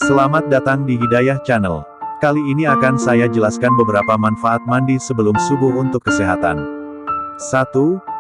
Selamat datang di Hidayah Channel. Kali ini akan saya jelaskan beberapa manfaat mandi sebelum subuh untuk kesehatan. 1.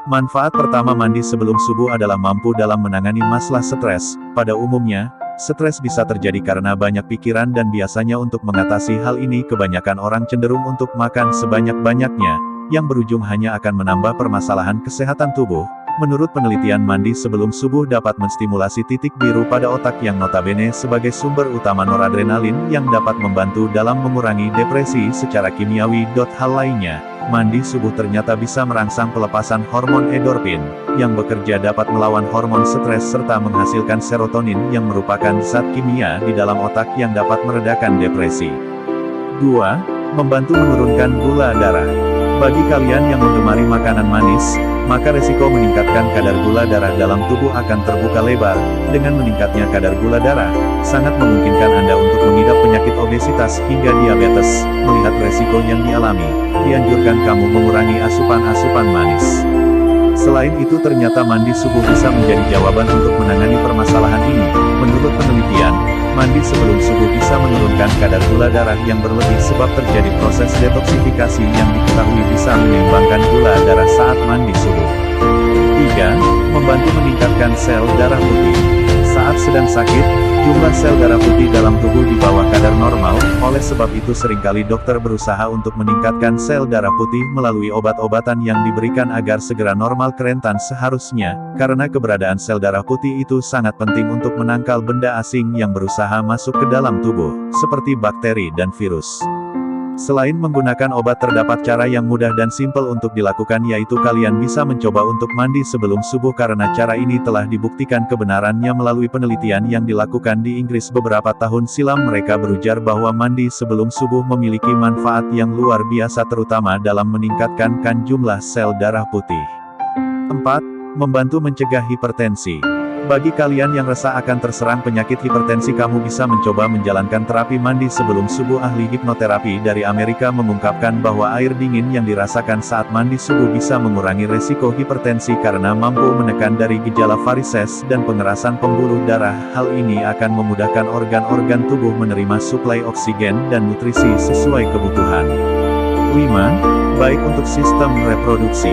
Manfaat pertama mandi sebelum subuh adalah mampu dalam menangani masalah stres. Pada umumnya, stres bisa terjadi karena banyak pikiran dan biasanya untuk mengatasi hal ini kebanyakan orang cenderung untuk makan sebanyak-banyaknya, yang berujung hanya akan menambah permasalahan kesehatan tubuh. Menurut penelitian, mandi sebelum subuh dapat menstimulasi titik biru pada otak yang notabene sebagai sumber utama noradrenalin yang dapat membantu dalam mengurangi depresi secara kimiawi. Hal lainnya, mandi subuh ternyata bisa merangsang pelepasan hormon endorfin, yang bekerja dapat melawan hormon stres serta menghasilkan serotonin yang merupakan zat kimia di dalam otak yang dapat meredakan depresi. 2. Membantu menurunkan gula darah. Bagi kalian yang menggemari makanan manis, maka resiko meningkatkan kadar gula darah dalam tubuh akan terbuka lebar. Dengan meningkatnya kadar gula darah, sangat memungkinkan Anda untuk mengidap penyakit obesitas hingga diabetes. Melihat resiko yang dialami, dianjurkan kamu mengurangi asupan-asupan manis. Selain itu, ternyata mandi subuh bisa menjadi jawaban untuk menangani permasalahan ini. Menurut penelitian, mandi sebelum subuh bisa menurunkan kadar gula darah yang berlebih sebab terjadi proses detoksifikasi yang diketahui bisa menyeimbangkan gula darah saat mandi subuh. 3. Membantu meningkatkan sel darah putih. Saat sedang sakit, jumlah sel darah putih dalam tubuh di bawah kadar normal, oleh sebab itu seringkali dokter berusaha untuk meningkatkan sel darah putih melalui obat-obatan yang diberikan agar segera normal kerentan seharusnya, karena keberadaan sel darah putih itu sangat penting untuk menangkal benda asing yang berusaha masuk ke dalam tubuh, seperti bakteri dan virus. Selain menggunakan obat, terdapat cara yang mudah dan simpel untuk dilakukan, yaitu kalian bisa mencoba untuk mandi sebelum subuh karena cara ini telah dibuktikan kebenarannya melalui penelitian yang dilakukan di Inggris beberapa tahun silam. Mereka berujar bahwa mandi sebelum subuh memiliki manfaat yang luar biasa terutama dalam meningkatkan jumlah sel darah putih. 4. Membantu mencegah hipertensi. Bagi kalian yang resah akan terserang penyakit hipertensi, kamu bisa mencoba menjalankan terapi mandi sebelum subuh. Ahli hipnoterapi dari Amerika mengungkapkan bahwa air dingin yang dirasakan saat mandi subuh bisa mengurangi resiko hipertensi karena mampu menekan dari gejala varises dan pengerasan pembuluh darah. Hal ini akan memudahkan organ-organ tubuh menerima suplai oksigen dan nutrisi sesuai kebutuhan. 5. Baik untuk sistem reproduksi.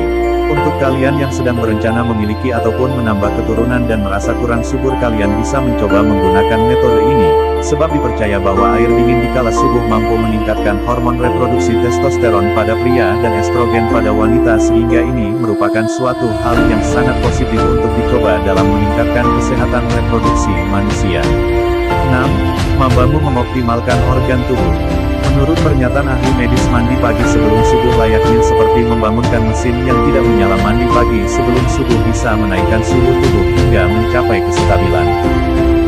Untuk kalian yang sedang berencana memiliki ataupun menambah keturunan dan merasa kurang subur, kalian bisa mencoba menggunakan metode ini, sebab dipercaya bahwa air dingin di kala subuh mampu meningkatkan hormon reproduksi testosteron pada pria dan estrogen pada wanita, sehingga ini merupakan suatu hal yang sangat positif untuk dicoba dalam meningkatkan kesehatan reproduksi manusia. 6. Membantu mengoptimalkan organ tubuh. Menurut pernyataan ahli medis, mandi pagi sebelum subuh layaknya seperti membangunkan mesin yang tidak menyala. Mandi pagi sebelum subuh bisa menaikkan suhu tubuh hingga mencapai kestabilan.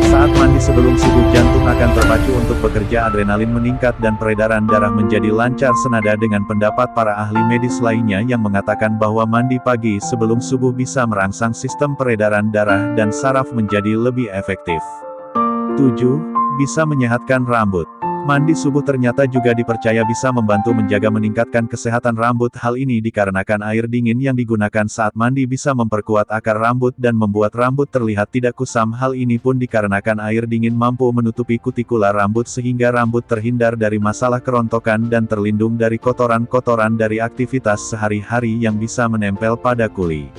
Saat mandi sebelum subuh, jantung akan terpacu untuk bekerja, adrenalin meningkat dan peredaran darah menjadi lancar, senada dengan pendapat para ahli medis lainnya yang mengatakan bahwa mandi pagi sebelum subuh bisa merangsang sistem peredaran darah dan saraf menjadi lebih efektif. 7. Bisa menyehatkan rambut. Mandi subuh ternyata juga dipercaya bisa membantu menjaga meningkatkan kesehatan rambut. Hal ini dikarenakan air dingin yang digunakan saat mandi bisa memperkuat akar rambut dan membuat rambut terlihat tidak kusam. Hal ini pun dikarenakan air dingin mampu menutupi kutikula rambut sehingga rambut terhindar dari masalah kerontokan dan terlindung dari kotoran-kotoran dari aktivitas sehari-hari yang bisa menempel pada kulit.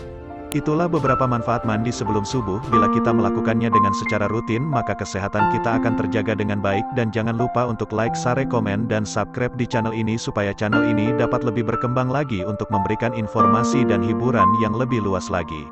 Itulah beberapa manfaat mandi sebelum subuh. Bila kita melakukannya dengan secara rutin, maka kesehatan kita akan terjaga dengan baik. Dan jangan lupa untuk like, share, komen, dan subscribe di channel ini supaya channel ini dapat lebih berkembang lagi untuk memberikan informasi dan hiburan yang lebih luas lagi.